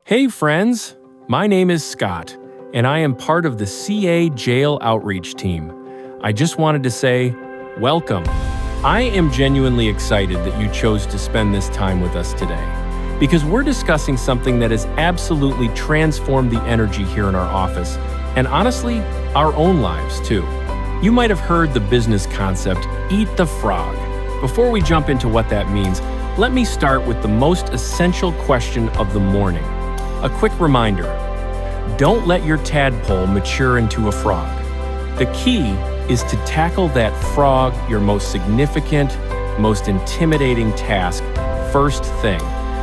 Hey friends, my name is Scott, and I am part of the CA Jail Outreach team. I just wanted to say, welcome. I am genuinely excited that you chose to spend this time with us today, because we're discussing something that has absolutely transformed the energy here in our office, and honestly, our own lives too. You might have heard the business concept, Eat the Frog. Before we jump into what that means, let me start with the most essential question of the morning. A quick reminder, don't let your tadpole mature into a frog. The key is to tackle that frog, your most significant, most intimidating task, first thing,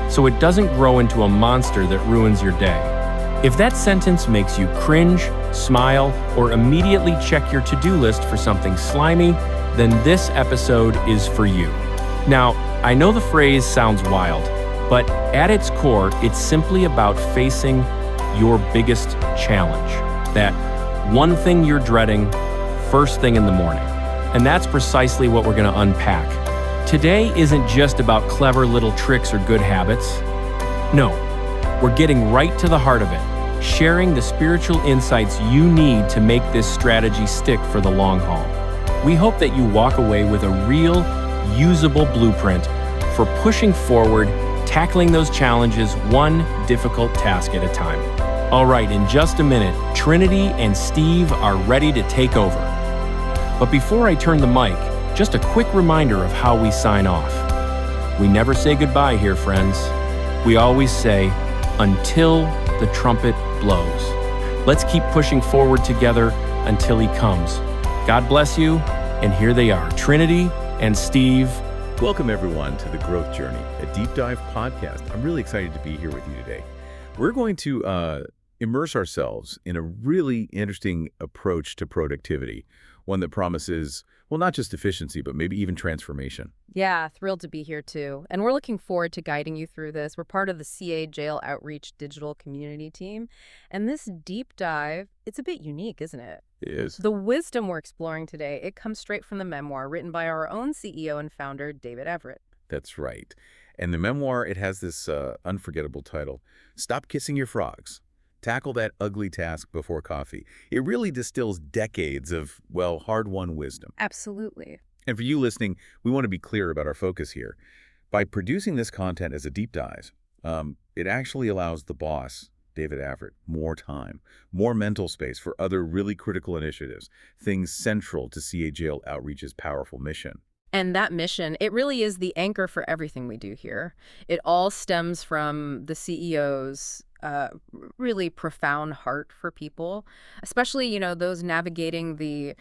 so it doesn't grow into a monster that ruins your day. If that sentence makes you cringe, smile, or immediately check your to-do list for something slimy, then this episode is for you. Now, I know the phrase sounds wild, but at its core, it's simply about facing your biggest challenge. That one thing you're dreading first thing in the morning. And that's precisely what we're going to unpack. Today isn't just about clever little tricks or good habits. No, we're getting right to the heart of it, sharing the spiritual insights you need to make this strategy stick for the long haul. We hope that you walk away with a real, usable blueprint for pushing forward, tackling those challenges one difficult task at a time. All right, in just a minute, Trinity and Steve are ready to take over. But before I turn the mic, just a quick reminder of how we sign off. We never say goodbye here, friends. We always say, until the trumpet blows. Let's keep pushing forward together until he comes. God bless you, and here they are, Trinity and Steve. Welcome, everyone, to The Growth Journey, a deep dive podcast. I'm really excited to be here with you today. We're going to immerse ourselves in a really interesting approach to productivity, one that promises, well, not just efficiency, but maybe even transformation. Yeah, thrilled to be here too. And we're looking forward to guiding you through this. We're part of the CA Jail Outreach digital community team. And this deep dive, it's a bit unique, isn't it? It is. The wisdom we're exploring today, it comes straight from the memoir written by our own CEO and founder, David Everett. That's right. And the memoir, it has this unforgettable title, Stop Kissing Your Frogs. Tackle that ugly task before coffee. It really distills decades of, well, hard-won wisdom. Absolutely. And for you listening, we want to be clear about our focus here. By producing this content as a deep dive, it actually allows the boss, David Everett, more time, more mental space for other really critical initiatives, things central to CA Jail Outreach's powerful mission. And that mission, it really is the anchor for everything we do here. It all stems from the CEO's really profound heart for people, especially, those navigating the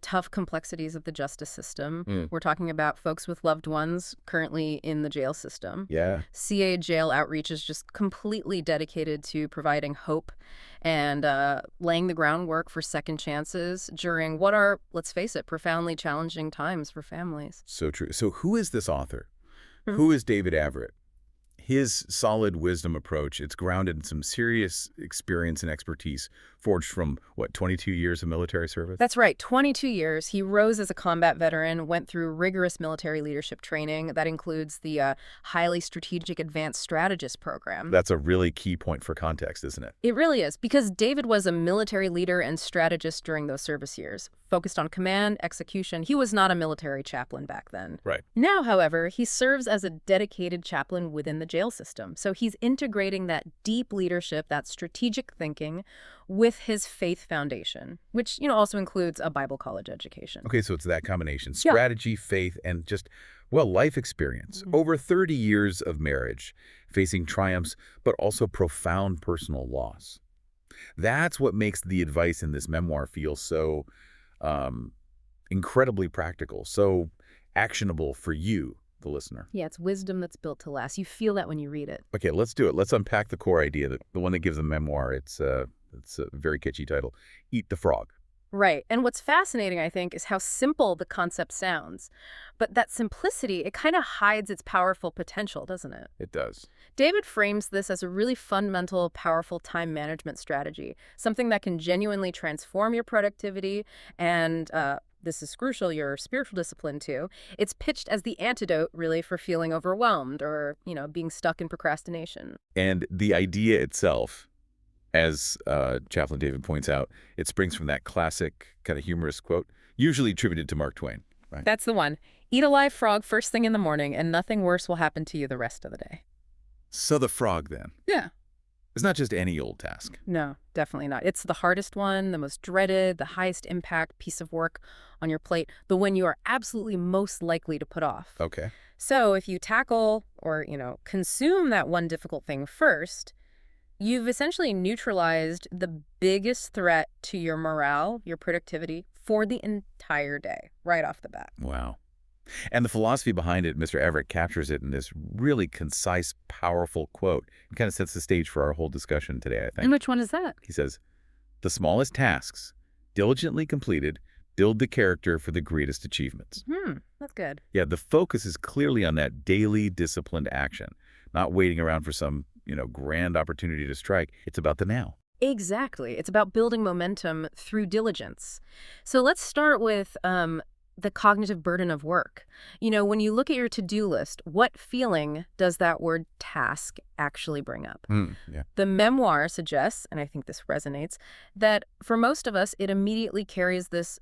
tough complexities of the justice system. We're talking about folks with loved ones currently in the jail system. Yeah. CA Jail Outreach is just completely dedicated to providing hope and laying the groundwork for second chances during what are, let's face it, profoundly challenging times for families. So true. So who is this author? Who is David Everett? His solid wisdom approach, it's grounded in some serious experience and expertise forged from, 22 years of military service? That's right, 22 years. He rose as a combat veteran, went through rigorous military leadership training. That includes the Highly Strategic Advanced Strategist program. That's a really key point for context, isn't it? It really is, because David was a military leader and strategist during those service years, focused on command, execution. He was not a military chaplain back then. Right. Now, however, he serves as a dedicated chaplain within the jail system. So he's integrating that deep leadership, that strategic thinking, with his faith foundation, which, also includes a Bible college education. Okay, so it's that combination, strategy, faith, and just, life experience. Over 30 years of marriage, facing triumphs, but also profound personal loss. That's what makes the advice in this memoir feel so incredibly practical, so actionable for you, the listener. Yeah, it's wisdom that's built to last. You feel that when you read it. Okay, let's do it. Let's unpack the core idea, the one that gives the memoir. It's a very catchy title, Eat the Frog. Right. And what's fascinating, I think, is how simple the concept sounds. But that simplicity, it kind of hides its powerful potential, doesn't it? It does. David frames this as a really fundamental, powerful time management strategy, something that can genuinely transform your productivity and this is crucial, your spiritual discipline too, it's pitched as the antidote really for feeling overwhelmed or, being stuck in procrastination. And the idea itself, as Chaplain David points out, it springs from that classic kind of humorous quote, usually attributed to Mark Twain. Right? That's the one. Eat a live frog first thing in the morning, and nothing worse will happen to you the rest of the day. So the frog, then. Yeah. It's not just any old task. No, definitely not. It's the hardest one, the most dreaded, the highest impact piece of work on your plate, the one you are absolutely most likely to put off. Okay. So if you tackle or, consume that one difficult thing first, you've essentially neutralized the biggest threat to your morale, your productivity, for the entire day, right off the bat. Wow. And the philosophy behind it, Mr. Everett captures it in this really concise, powerful quote. It kind of sets the stage for our whole discussion today, I think. And which one is that? He says, "The smallest tasks, diligently completed, build the character for the greatest achievements." That's good. Yeah, the focus is clearly on that daily disciplined action, not waiting around for some, grand opportunity to strike. It's about the now. Exactly. It's about building momentum through diligence. So let's start with the cognitive burden of work. When you look at your to-do list, what feeling does that word task actually bring up? Yeah. The memoir suggests, and I think this resonates, that for most of us, it immediately carries this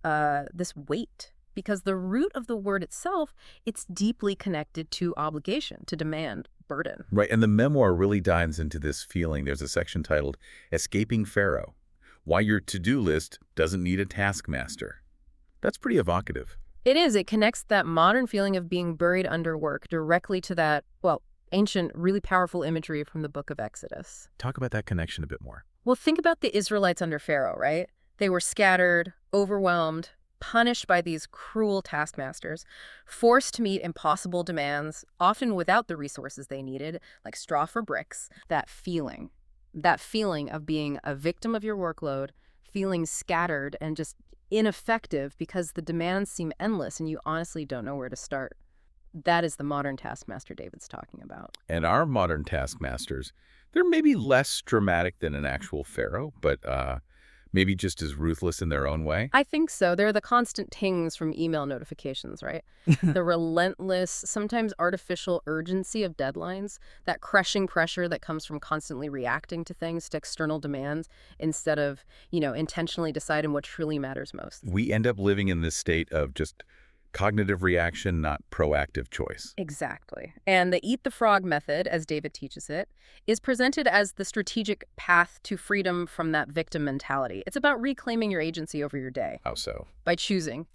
weight, because the root of the word itself, it's deeply connected to obligation, to demand, burden. Right, and the memoir really dives into this feeling. There's a section titled Escaping Pharaoh, Why Your To-Do List Doesn't Need a Taskmaster. That's pretty evocative. It is. It connects that modern feeling of being buried under work directly to that, ancient, really powerful imagery from the book of Exodus. Talk about that connection a bit more. Well, think about the Israelites under Pharaoh, right? They were scattered, overwhelmed, punished by these cruel taskmasters, forced to meet impossible demands, often without the resources they needed, like straw for bricks. That feeling of being a victim of your workload, feeling scattered and just ineffective because the demands seem endless and you honestly don't know where to start. That is the modern taskmaster David's talking about. And our modern taskmasters, they're maybe less dramatic than an actual pharaoh, but maybe just as ruthless in their own way. I think so. They're the constant tings from email notifications, right? The relentless, sometimes artificial urgency of deadlines, that crushing pressure that comes from constantly reacting to things, to external demands, instead of, intentionally deciding what truly matters most. We end up living in this state of just cognitive reaction, not proactive choice. Exactly. And the eat the frog method, as David teaches it, is presented as the strategic path to freedom from that victim mentality. It's about reclaiming your agency over your day. How so? By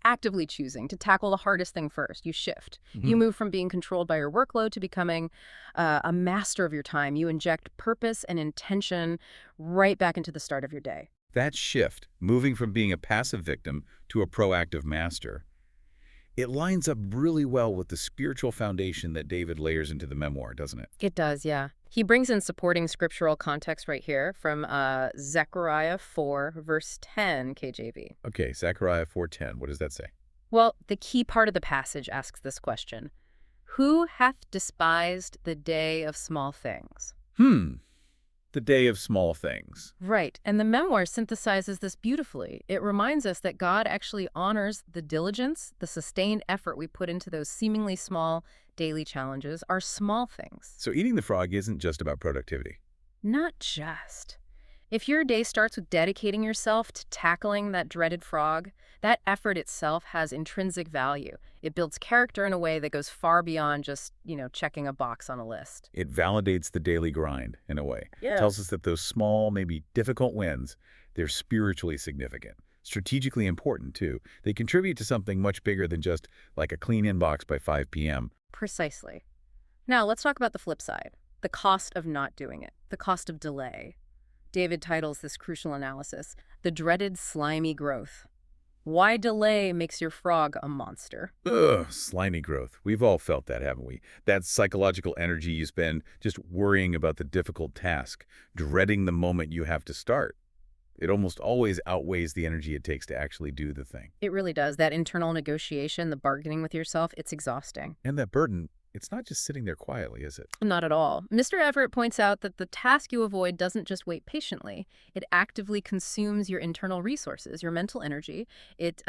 actively choosing to tackle the hardest thing first. You shift. You move from being controlled by your workload to becoming a master of your time. You inject purpose and intention right back into the start of your day. That shift, moving from being a passive victim to a proactive master, it lines up really well with the spiritual foundation that David layers into the memoir, doesn't it? It does, yeah. He brings in supporting scriptural context right here from Zechariah 4, verse 10, KJV. Okay, Zechariah 4:10. What does that say? Well, the key part of the passage asks this question. Who hath despised the day of small things? The day of small things. Right. And the memoir synthesizes this beautifully. It reminds us that God actually honors the diligence, the sustained effort we put into those seemingly small daily challenges, are small things. So eating the frog isn't just about productivity. Not just. If your day starts with dedicating yourself to tackling that dreaded frog, that effort itself has intrinsic value. It builds character in a way that goes far beyond just, checking a box on a list. It validates the daily grind, in a way. Yeah. Tells us that those small, maybe difficult wins, they're spiritually significant. Strategically important, too. They contribute to something much bigger than just like a clean inbox by 5 p.m. Precisely. Now, let's talk about the flip side. The cost of not doing it. The cost of delay. David titles this crucial analysis, The Dreaded Slimy Growth. Why delay makes your frog a monster. Ugh, slimy growth. We've all felt that, haven't we? That psychological energy you spend just worrying about the difficult task, dreading the moment you have to start. It almost always outweighs the energy it takes to actually do the thing. It really does. That internal negotiation, the bargaining with yourself, it's exhausting. And that burden, it's not just sitting there quietly, is it? Not at all. Mr. Everett points out that the task you avoid doesn't just wait patiently. It actively consumes your internal resources, your mental energy. It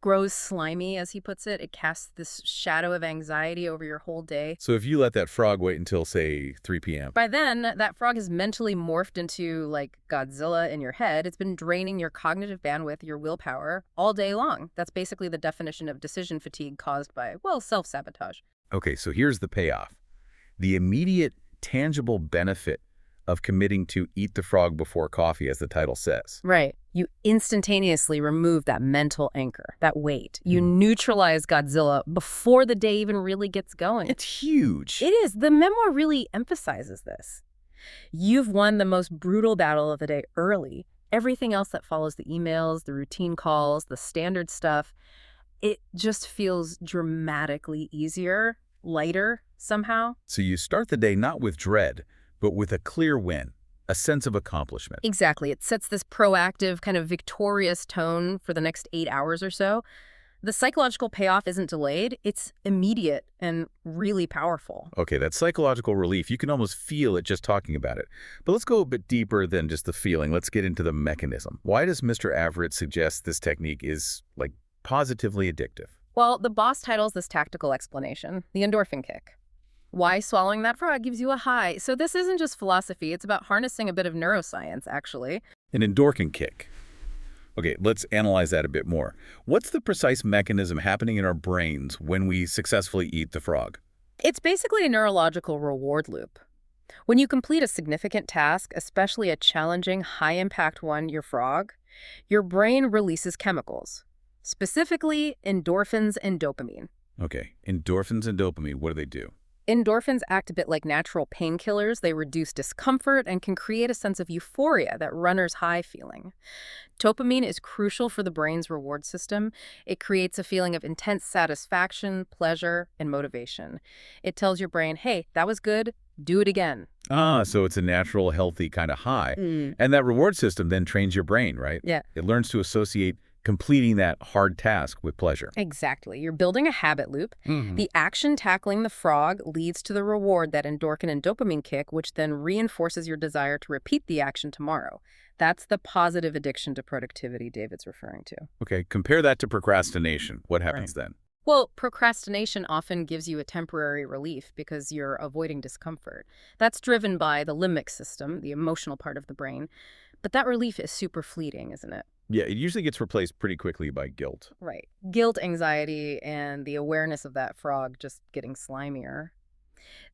grows slimy, as he puts it. It casts this shadow of anxiety over your whole day. So if you let that frog wait until, say, 3 p.m. By then, that frog has mentally morphed into, like, Godzilla in your head. It's been draining your cognitive bandwidth, your willpower, all day long. That's basically the definition of decision fatigue caused by, well, self-sabotage. Okay, so here's the payoff. The immediate, tangible benefit of committing to eat the frog before coffee, as the title says. Right. You instantaneously remove that mental anchor, that weight. You neutralize Godzilla before the day even really gets going. It's huge. It is. The memoir really emphasizes this. You've won the most brutal battle of the day early. Everything else that follows, the emails, the routine calls, the standard stuff, it just feels dramatically easier, lighter somehow. So you start the day not with dread, but with a clear win, a sense of accomplishment. Exactly. It sets this proactive, kind of victorious tone for the next 8 hours or so. The psychological payoff isn't delayed. It's immediate and really powerful. Okay, that psychological relief, you can almost feel it just talking about it. But let's go a bit deeper than just the feeling. Let's get into the mechanism. Why does Mr. Averitt suggest this technique is, like, positively addictive? Well, the boss titles this tactical explanation, the endorphin kick. Why swallowing that frog gives you a high. So this isn't just philosophy. It's about harnessing a bit of neuroscience, actually. An endorphin kick. Okay, let's analyze that a bit more. What's the precise mechanism happening in our brains when we successfully eat the frog? It's basically a neurological reward loop. When you complete a significant task, especially a challenging, high-impact one, your frog, your brain releases chemicals, specifically endorphins and dopamine. Okay, endorphins and dopamine, what do they do? Endorphins act a bit like natural painkillers. They reduce discomfort and can create a sense of euphoria, that runner's high feeling. Dopamine is crucial for the brain's reward system. It creates a feeling of intense satisfaction, pleasure, and motivation. It tells your brain, hey, that was good, do it again. Ah, so it's a natural, healthy kind of high. And that reward system then trains your brain, right? Yeah. It learns to associate completing that hard task with pleasure. Exactly. You're building a habit loop. The action tackling the frog leads to the reward, that endorphin and dopamine kick, which then reinforces your desire to repeat the action tomorrow. That's the positive addiction to productivity David's referring to. Okay, compare that to procrastination. What happens then? Well, procrastination often gives you a temporary relief because you're avoiding discomfort. That's driven by the limbic system, the emotional part of the brain. But that relief is super fleeting, isn't it? Yeah, it usually gets replaced pretty quickly by guilt. Right. Guilt, anxiety, and the awareness of that frog just getting slimier.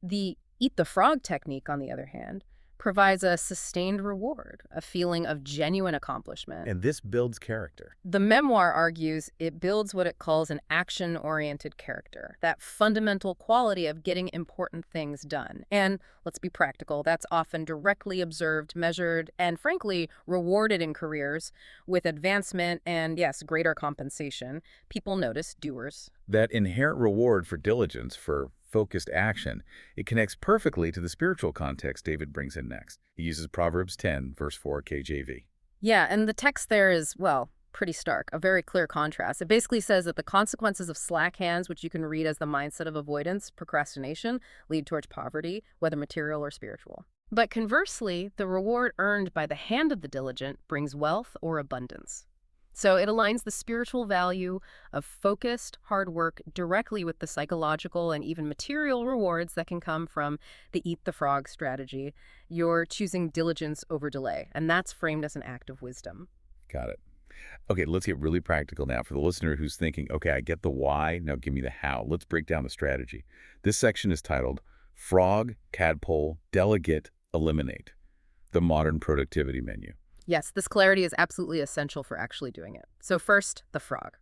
The eat the frog technique, on the other hand, provides a sustained reward, a feeling of genuine accomplishment. And this builds character. The memoir argues it builds what it calls an action-oriented character, that fundamental quality of getting important things done. And let's be practical, that's often directly observed, measured, and frankly, rewarded in careers with advancement and, yes, greater compensation. People notice, doers. That inherent reward for diligence, for focused action, it connects perfectly to the spiritual context David brings in next. He uses Proverbs 10, verse 4 KJV. Yeah, and the text there is, well, pretty stark, a very clear contrast. It basically says that the consequences of slack hands, which you can read as the mindset of avoidance, procrastination, lead towards poverty, whether material or spiritual. But conversely, the reward earned by the hand of the diligent brings wealth or abundance. So it aligns the spiritual value of focused hard work directly with the psychological and even material rewards that can come from the eat the frog strategy. You're choosing diligence over delay, and that's framed as an act of wisdom. Got it. Okay, let's get really practical now. For the listener who's thinking, okay, I get the why, now give me the how. Let's break down the strategy. This section is titled Frog, Tadpole, Delegate, Eliminate, the Modern Productivity Menu. Yes, this clarity is absolutely essential for actually doing it. So first, the frog.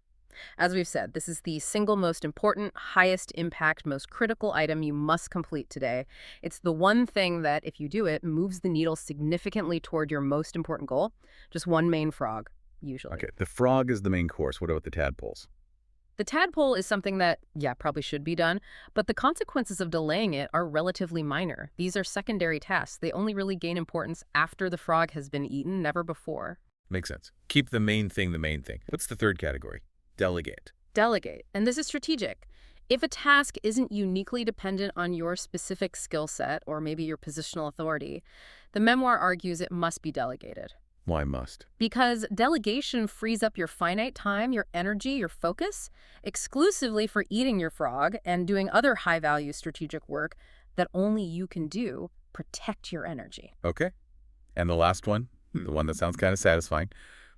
As we've said, this is the single most important, highest impact, most critical item you must complete today. It's the one thing that, if you do it, moves the needle significantly toward your most important goal. Just one main frog, usually. Okay, the frog is the main course. What about the tadpoles? The tadpole is something that, yeah, probably should be done, but the consequences of delaying it are relatively minor. These are secondary tasks. They only really gain importance after the frog has been eaten, never before. Makes sense. Keep the main thing the main thing. What's the third category? Delegate. Delegate. And this is strategic. If a task isn't uniquely dependent on your specific skill set or maybe your positional authority, the memoir argues it must be delegated. Why must? Because delegation frees up your finite time, your energy, your focus, exclusively for eating your frog and doing other high-value strategic work that only you can do. Protect your energy. Okay. And the last one, the one that sounds kind of satisfying,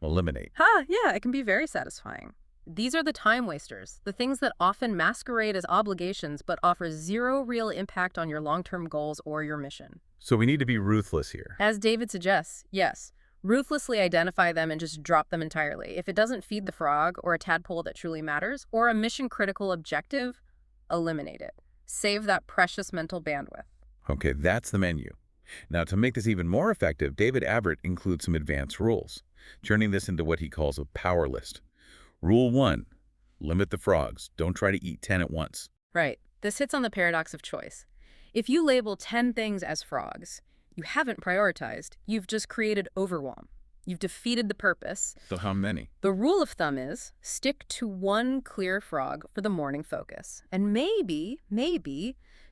eliminate. Yeah, it can be very satisfying. These are the time wasters, the things that often masquerade as obligations but offer zero real impact on your long-term goals or your mission. So we need to be ruthless here. As David suggests, yes, ruthlessly identify them and just drop them entirely. If it doesn't feed the frog or a tadpole that truly matters or a mission-critical objective, eliminate it. Save that precious mental bandwidth. Okay, that's the menu. Now, to make this even more effective, David Averitt includes some advanced rules, turning this into what he calls a power list. Rule 1, limit the frogs. Don't try to eat 10 at once. Right. This hits on the paradox of choice. If you label 10 things as frogs, you haven't prioritized. You've just created overwhelm. You've defeated the purpose. So how many? The rule of thumb is stick to one clear frog for the morning focus. And maybe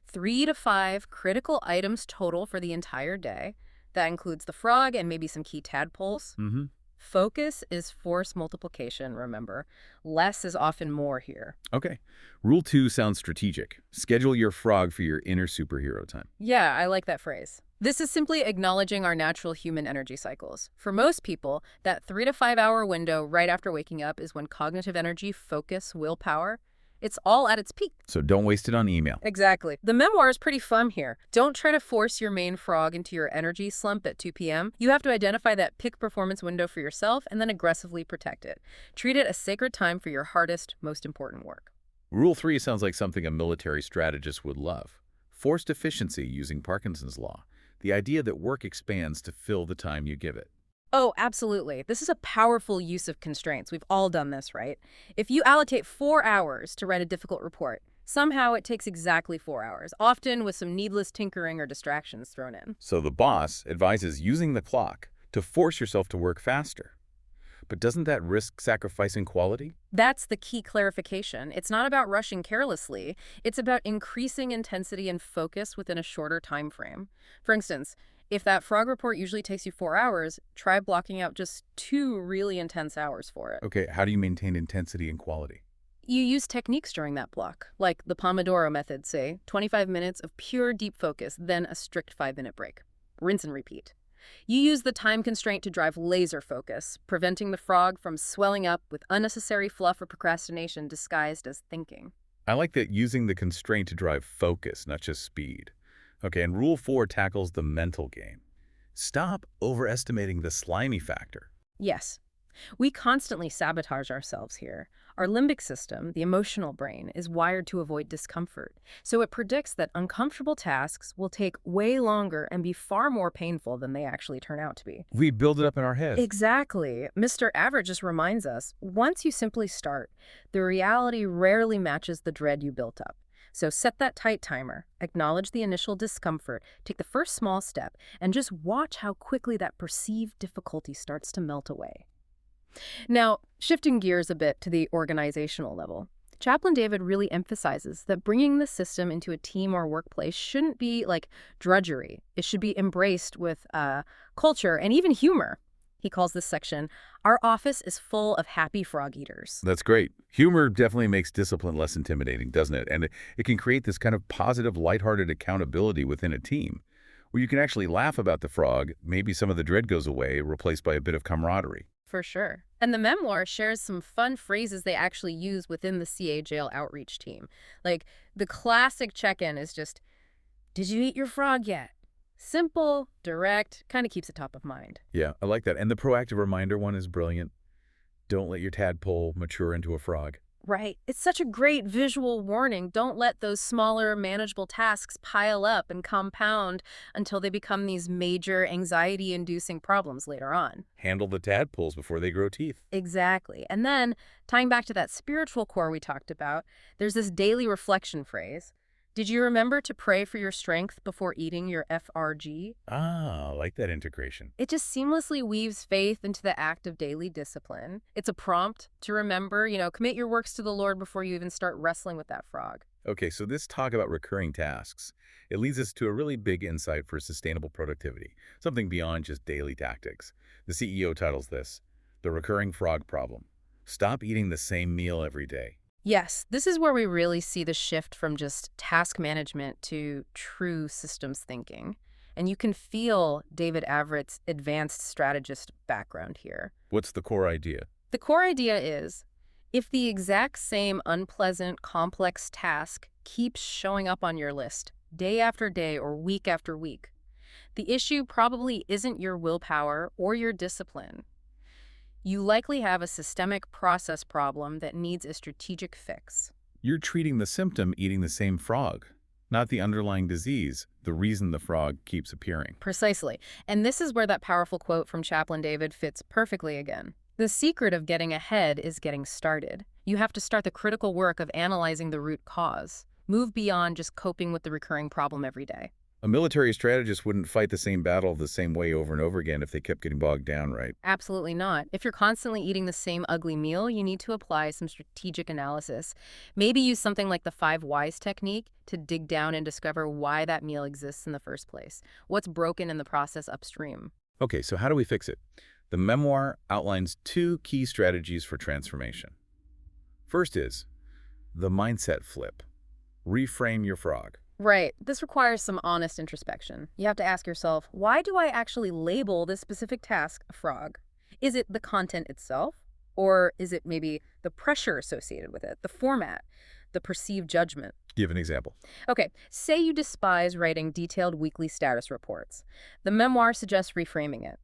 3 to 5 critical items total for the entire day. That includes the frog and maybe some key tadpoles. Mm-hmm. Focus is force multiplication, remember. Less is often more here. Okay. Rule 2 sounds strategic. Schedule your frog for your inner superhero time. Yeah, I like that phrase. This is simply acknowledging our natural human energy cycles. For most people, that 3 to 5 hour window right after waking up is when cognitive energy, focus, willpower, it's all at its peak. So don't waste it on email. Exactly. The memoir is pretty fun here. Don't try to force your main frog into your energy slump at 2 p.m. You have to identify that peak performance window for yourself and then aggressively protect it. Treat it as sacred time for your hardest, most important work. Rule 3 sounds like something a military strategist would love. Forced efficiency using Parkinson's law. The idea that work expands to fill the time you give it. Oh, absolutely. This is a powerful use of constraints. We've all done this, right? If you allocate 4 hours to write a difficult report, somehow it takes exactly 4 hours, often with some needless tinkering or distractions thrown in. So the boss advises using the clock to force yourself to work faster. But doesn't that risk sacrificing quality? That's the key clarification. It's not about rushing carelessly. It's about increasing intensity and focus within a shorter time frame. For instance, if that frog report usually takes you 4 hours, try blocking out just 2 really intense hours for it. Okay, how do you maintain intensity and quality? You use techniques during that block, like the Pomodoro method, say, 25 minutes of pure deep focus, then a strict 5-minute break. Rinse and repeat. You use the time constraint to drive laser focus, preventing the frog from swelling up with unnecessary fluff or procrastination disguised as thinking. I like that using the constraint to drive focus, not just speed. Okay, and Rule 4 tackles the mental game. Stop overestimating the slimy factor. Yes. We constantly sabotage ourselves here. Our limbic system, the emotional brain, is wired to avoid discomfort. So it predicts that uncomfortable tasks will take way longer and be far more painful than they actually turn out to be. We build it up in our heads. Exactly. Mr. Average just reminds us, once you simply start, the reality rarely matches the dread you built up. So set that tight timer, acknowledge the initial discomfort, take the first small step, and just watch how quickly that perceived difficulty starts to melt away. Now, shifting gears a bit to the organizational level, Chaplain David really emphasizes that bringing the system into a team or workplace shouldn't be like drudgery. It should be embraced with culture and even humor. He calls this section, "Our office is full of happy frog eaters." That's great. Humor definitely makes discipline less intimidating, doesn't it? And it can create this kind of positive, lighthearted accountability within a team, where you can actually laugh about the frog, maybe some of the dread goes away, replaced by a bit of camaraderie. For sure. And the memoir shares some fun phrases they actually use within the CA jail outreach team. Like, the classic check-in is just, "Did you eat your frog yet?" Simple, direct, kind of keeps it top of mind. Yeah, I like that. And the proactive reminder one is brilliant. Don't let your tadpole mature into a frog. Right. It's such a great visual warning. Don't let those smaller, manageable tasks pile up and compound until they become these major anxiety-inducing problems later on. Handle the tadpoles before they grow teeth. Exactly. And then, tying back to that spiritual core we talked about, there's this daily reflection phrase. Did you remember to pray for your strength before eating your FRG? Ah, I like that integration. It just seamlessly weaves faith into the act of daily discipline. It's a prompt to remember, commit your works to the Lord before you even start wrestling with that frog. Okay, so this talk about recurring tasks, it leads us to a really big insight for sustainable productivity, something beyond just daily tactics. The CEO titles this, The Recurring Frog Problem. Stop eating the same meal every day. Yes, this is where we really see the shift from just task management to true systems thinking. And you can feel David Averett's advanced strategist background here. What's the core idea? The core idea is, if the exact same unpleasant, complex task keeps showing up on your list day after day or week after week, the issue probably isn't your willpower or your discipline. You likely have a systemic process problem that needs a strategic fix. You're treating the symptom eating the same frog, not the underlying disease, the reason the frog keeps appearing. Precisely. And this is where that powerful quote from Chaplain David fits perfectly again. The secret of getting ahead is getting started. You have to start the critical work of analyzing the root cause. Move beyond just coping with the recurring problem every day. A military strategist wouldn't fight the same battle the same way over and over again if they kept getting bogged down, right? Absolutely not. If you're constantly eating the same ugly meal, you need to apply some strategic analysis. Maybe use something like the 5 whys technique to dig down and discover why that meal exists in the first place. What's broken in the process upstream? Okay, so how do we fix it? The memoir outlines 2 key strategies for transformation. First is the mindset flip. Reframe your frog. Right. This requires some honest introspection. You have to ask yourself, why do I actually label this specific task a frog? Is it the content itself? Or is it maybe the pressure associated with it, the format, the perceived judgment? Give an example. Okay, say you despise writing detailed weekly status reports. The memoir suggests reframing it.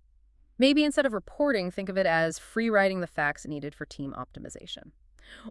Maybe instead of reporting, think of it as free writing the facts needed for team optimization.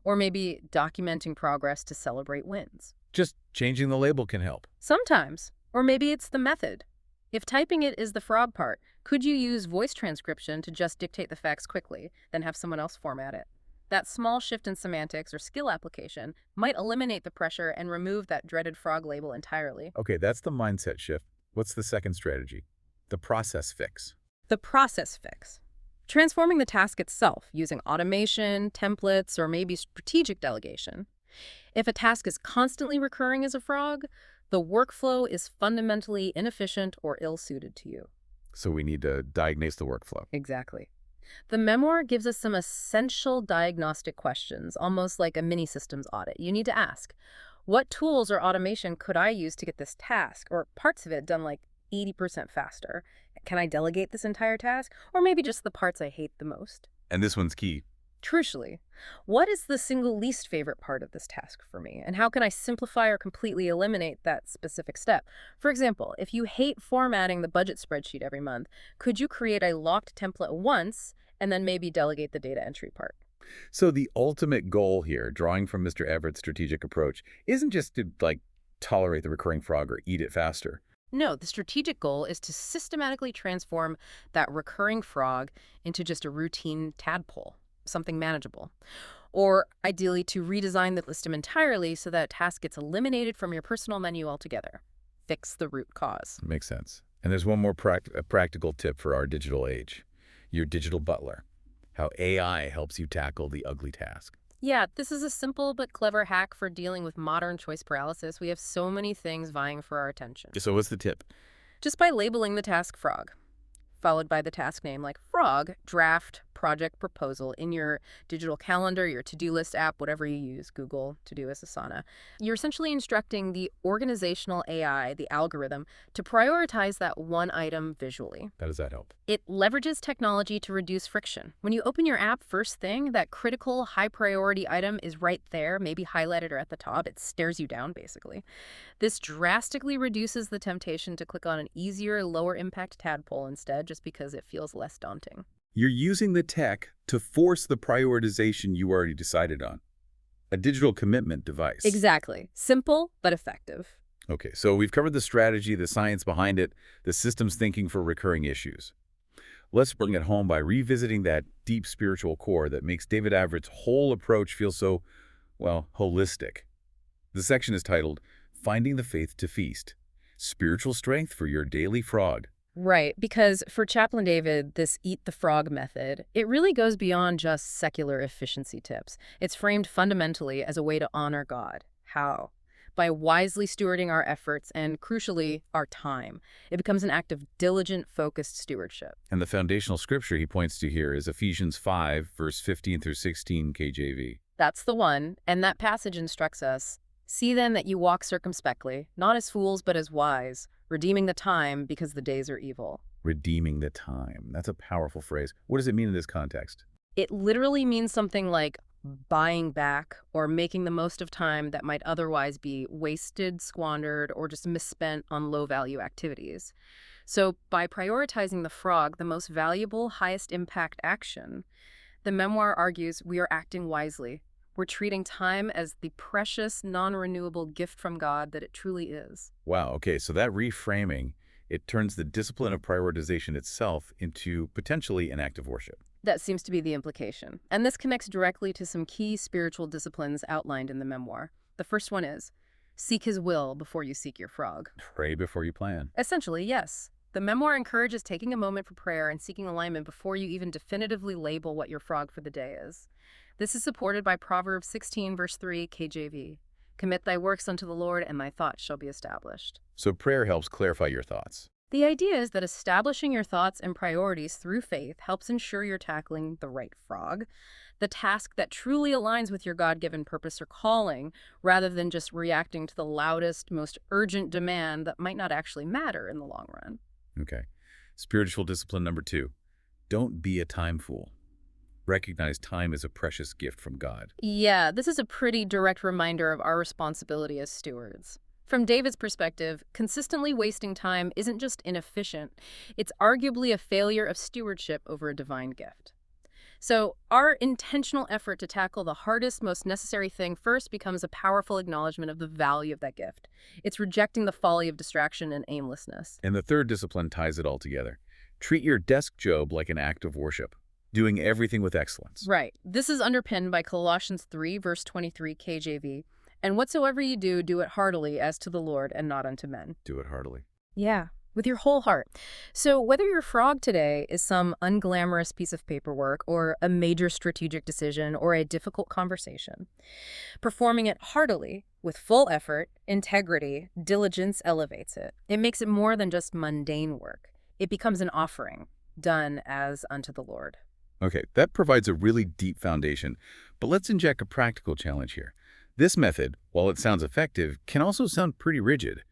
Or maybe documenting progress to celebrate wins. Just changing the label can help. Sometimes. Or maybe it's the method. If typing it is the frog part, could you use voice transcription to just dictate the facts quickly, then have someone else format it? That small shift in semantics or skill application might eliminate the pressure and remove that dreaded frog label entirely. Okay, that's the mindset shift. What's the second strategy? The process fix. The process fix. Transforming the task itself using automation, templates, or maybe strategic delegation. If a task is constantly recurring as a frog, the workflow is fundamentally inefficient or ill-suited to you. So we need to diagnose the workflow. Exactly. The memoir gives us some essential diagnostic questions, almost like a mini systems audit. You need to ask, what tools or automation could I use to get this task, or parts of it, done like 80% faster? Can I delegate this entire task? Or maybe just the parts I hate the most? And this one's key. Crucially, what is the single least favorite part of this task for me? And how can I simplify or completely eliminate that specific step? For example, if you hate formatting the budget spreadsheet every month, could you create a locked template once and then maybe delegate the data entry part? So the ultimate goal here, drawing from Mr. Everett's strategic approach, isn't just to, tolerate the recurring frog or eat it faster. No, the strategic goal is to systematically transform that recurring frog into just a routine tadpole, something manageable. Or ideally to redesign the system entirely so that task gets eliminated from your personal menu altogether. Fix the root cause. Makes sense. And there's one more practical tip for our digital age. Your digital butler. How AI helps you tackle the ugly task. Yeah, this is a simple but clever hack for dealing with modern choice paralysis. We have so many things vying for our attention. So what's the tip? Just by labeling the task frog, followed by the task name like frog, draft, project, proposal in your digital calendar, your to-do list app, whatever you use, Google, Todoist, Asana. You're essentially instructing the organizational AI, the algorithm, to prioritize that one item visually. How does that help? It leverages technology to reduce friction. When you open your app first thing, that critical high-priority item is right there, maybe highlighted or at the top. It stares you down, basically. This drastically reduces the temptation to click on an easier, lower-impact tadpole instead, just because it feels less daunting. You're using the tech to force the prioritization you already decided on. A digital commitment device. Exactly. Simple, but effective. Okay, so we've covered the strategy, the science behind it, the systems thinking for recurring issues. Let's bring it home by revisiting that deep spiritual core that makes David Averett's whole approach feel so, holistic. The section is titled, Finding the Faith to Feast, Spiritual Strength for Your Daily Frog. Right, because for Chaplain David, this eat the frog method, it really goes beyond just secular efficiency tips. It's framed fundamentally as a way to honor God. How? by wisely stewarding our efforts and, crucially, our time. It becomes an act of diligent, focused stewardship. And the foundational scripture he points to here is Ephesians 5, verse 15 through 16 KJV. That's the one, and that passage instructs us, "See then that you walk circumspectly, not as fools but as wise, redeeming the time because the days are evil." Redeeming the time. That's a powerful phrase. What does it mean in this context? It literally means something like buying back or making the most of time that might otherwise be wasted, squandered, or just misspent on low-value activities. So by prioritizing the frog, the most valuable, highest impact action, the memoir argues we are acting wisely. We're treating time as the precious, non-renewable gift from God that it truly is. Wow, okay, so that reframing, it turns the discipline of prioritization itself into potentially an act of worship. That seems to be the implication. And this connects directly to some key spiritual disciplines outlined in the memoir. The first one is, seek his will before you seek your frog. Pray before you plan. Essentially, yes. The memoir encourages taking a moment for prayer and seeking alignment before you even definitively label what your frog for the day is. This is supported by Proverbs 16, verse 3, KJV. Commit thy works unto the Lord, and thy thoughts shall be established. So prayer helps clarify your thoughts. The idea is that establishing your thoughts and priorities through faith helps ensure you're tackling the right frog, the task that truly aligns with your God-given purpose or calling, rather than just reacting to the loudest, most urgent demand that might not actually matter in the long run. Okay. Spiritual discipline number 2. Don't be a time fool. Recognize time as a precious gift from God. Yeah, this is a pretty direct reminder of our responsibility as stewards. From David's perspective, consistently wasting time isn't just inefficient, it's arguably a failure of stewardship over a divine gift. So our intentional effort to tackle the hardest, most necessary thing first becomes a powerful acknowledgement of the value of that gift. It's rejecting the folly of distraction and aimlessness. And the third discipline ties it all together. Treat your desk job like an act of worship, doing everything with excellence. Right. This is underpinned by Colossians 3, verse 23 KJV. And whatsoever you do, do it heartily as to the Lord and not unto men. Do it heartily. Yeah, with your whole heart. So whether your frog today is some unglamorous piece of paperwork or a major strategic decision or a difficult conversation, performing it heartily, with full effort, integrity, diligence elevates it. It makes it more than just mundane work. It becomes an offering, done as unto the Lord. Okay, that provides a really deep foundation, but let's inject a practical challenge here. This method, while it sounds effective, can also sound pretty rigid.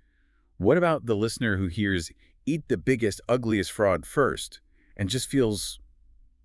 What about the listener who hears, eat the biggest, ugliest frog first, and just feels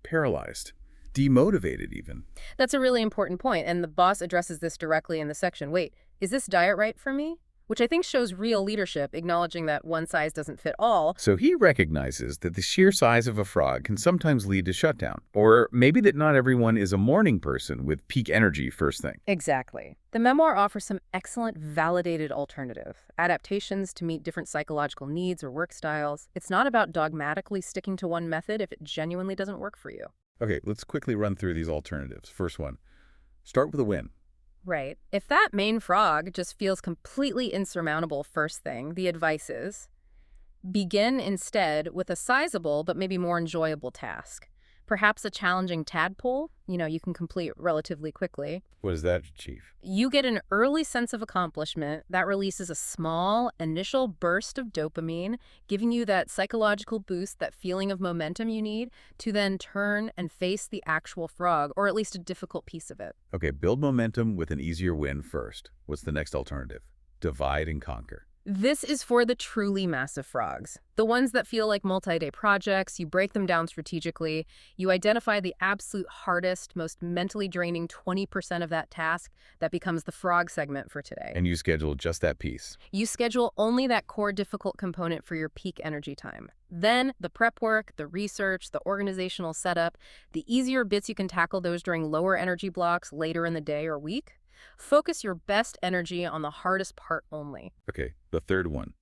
paralyzed, demotivated even? That's a really important point, and the boss addresses this directly in the section. Wait, is this diet right for me? Which I think shows real leadership, acknowledging that one size doesn't fit all. So he recognizes that the sheer size of a frog can sometimes lead to shutdown, or maybe that not everyone is a morning person with peak energy first thing. Exactly. The memoir offers some excellent validated alternative adaptations to meet different psychological needs or work styles. It's not about dogmatically sticking to one method if it genuinely doesn't work for you. Okay, let's quickly run through these alternatives. First one, start with a win. Right. If that main frog just feels completely insurmountable first thing, the advice is begin instead with a sizable but maybe more enjoyable task. Perhaps a challenging tadpole, you can complete relatively quickly. What is that, Chief? You get an early sense of accomplishment that releases a small initial burst of dopamine, giving you that psychological boost, that feeling of momentum you need to then turn and face the actual frog, or at least a difficult piece of it. Okay, build momentum with an easier win first. What's the next alternative? Divide and conquer. This is for the truly massive frogs, the ones that feel like multi-day projects. You break them down strategically. You identify the absolute hardest, most mentally draining 20% of that task that becomes the frog segment for today. And you schedule just that piece. You schedule only that core difficult component for your peak energy time. Then the prep work, the research, the organizational setup, the easier bits you can tackle those during lower energy blocks later in the day or week. Focus your best energy on the hardest part only. Okay, the third one.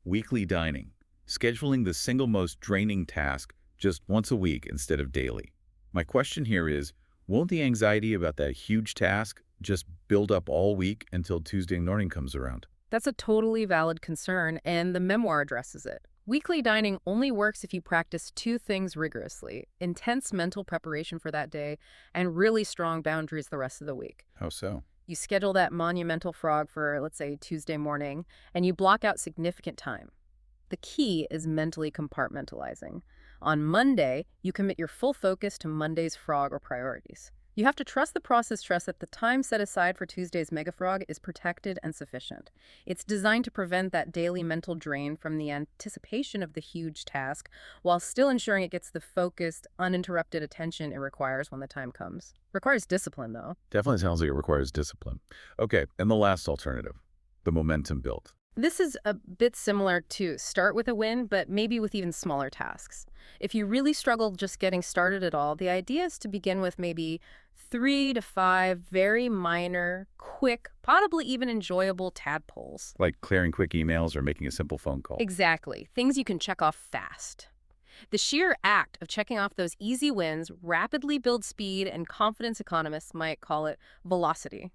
Weekly dining. Scheduling the single most draining task just once a week instead of daily. My question here is, won't the anxiety about that huge task just build up all week until Tuesday morning comes around? That's a totally valid concern, and the memoir addresses it. Weekly dining only works if you practice two things rigorously: intense mental preparation for that day and really strong boundaries the rest of the week. How so? You schedule that monumental frog for, let's say, Tuesday morning, and you block out significant time. The key is mentally compartmentalizing. On Monday, you commit your full focus to Monday's frog or priorities. You have to trust the process, trust that the time set aside for Tuesday's mega frog is protected and sufficient. It's designed to prevent that daily mental drain from the anticipation of the huge task, while still ensuring it gets the focused, uninterrupted attention it requires when the time comes. Requires discipline, though. Definitely sounds like it requires discipline. Okay, and the last alternative, the momentum build. This is a bit similar to start with a win, but maybe with even smaller tasks. If you really struggle just getting started at all, the idea is to begin with maybe 3 to 5 very minor, quick, possibly even enjoyable tadpoles. Like clearing quick emails or making a simple phone call. Exactly. Things you can check off fast. The sheer act of checking off those easy wins rapidly builds speed, and confidence economists might call it velocity.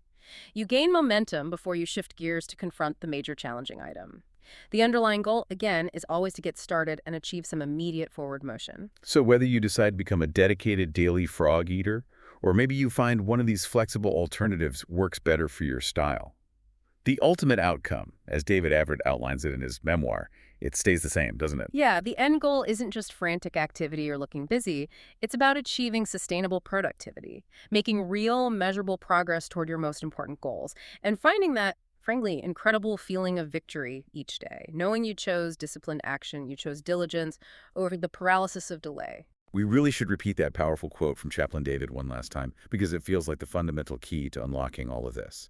You gain momentum before you shift gears to confront the major challenging item. The underlying goal, again, is always to get started and achieve some immediate forward motion. So whether you decide to become a dedicated daily frog eater, or maybe you find one of these flexible alternatives works better for your style, the ultimate outcome, as David Averitt outlines it in his memoir, it stays the same, doesn't it? Yeah, the end goal isn't just frantic activity or looking busy. It's about achieving sustainable productivity, making real, measurable progress toward your most important goals, and finding that, frankly, incredible feeling of victory each day, knowing you chose disciplined action, you chose diligence over the paralysis of delay. We really should repeat that powerful quote from Chaplain David one last time, because it feels like the fundamental key to unlocking all of this.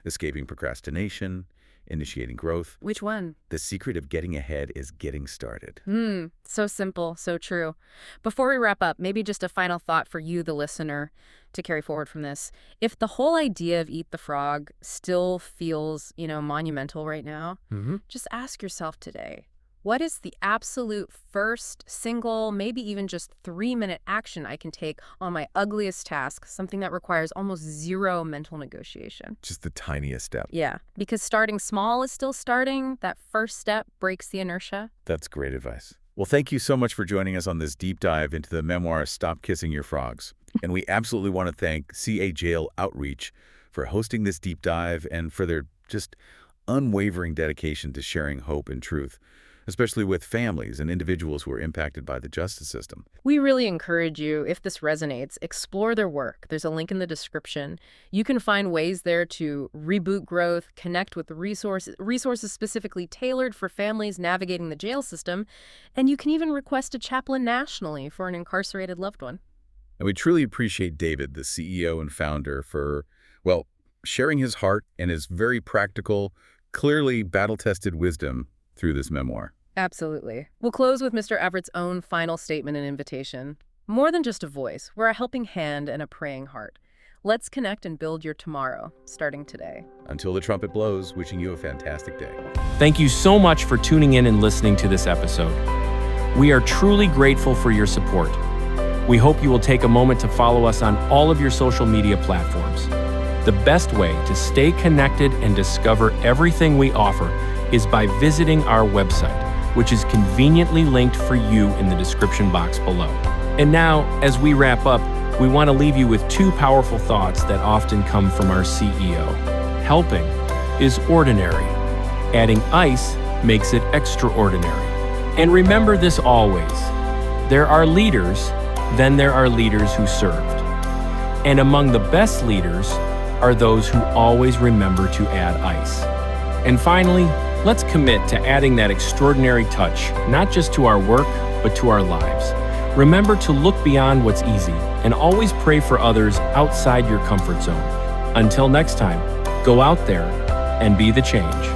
Escaping procrastination, initiating growth. Which one? The secret of getting ahead is getting started. So simple, so true. Before we wrap up, maybe just a final thought for you, the listener, to carry forward from this. If the whole idea of Eat the Frog still feels, monumental right now, just ask yourself today, what is the absolute first single, maybe even just 3-minute action I can take on my ugliest task, something that requires almost zero mental negotiation? Just the tiniest step. Yeah, because starting small is still starting. That first step breaks the inertia. That's great advice. Well, thank you so much for joining us on this deep dive into the memoir, Stop Kissing Your Frogs. And we absolutely want to thank CA Jail Outreach for hosting this deep dive and for their just unwavering dedication to sharing hope and truth, especially with families and individuals who are impacted by the justice system. We really encourage you, if this resonates, explore their work. There's a link in the description. You can find ways there to reboot growth, connect with the resources specifically tailored for families navigating the jail system, and you can even request a chaplain nationally for an incarcerated loved one. And we truly appreciate David, the CEO and founder, for, well, sharing his heart and his very practical, clearly battle-tested wisdom through this memoir. Absolutely. We'll close with Mr. Averitt's own final statement and invitation. More than just a voice, we're a helping hand and a praying heart. Let's connect and build your tomorrow, starting today. Until the trumpet blows, wishing you a fantastic day. Thank you so much for tuning in and listening to this episode. We are truly grateful for your support. We hope you will take a moment to follow us on all of your social media platforms. The best way to stay connected and discover everything we offer is by visiting our website, which is conveniently linked for you in the description box below. And now, as we wrap up, we want to leave you with 2 powerful thoughts that often come from our CEO. Helping is ordinary. Adding ice makes it extraordinary. And remember this always. There are leaders, then there are leaders who served. And among the best leaders are those who always remember to add ice. And finally, let's commit to adding that extraordinary touch, not just to our work, but to our lives. Remember to look beyond what's easy and always pray for others outside your comfort zone. Until next time, go out there and be the change.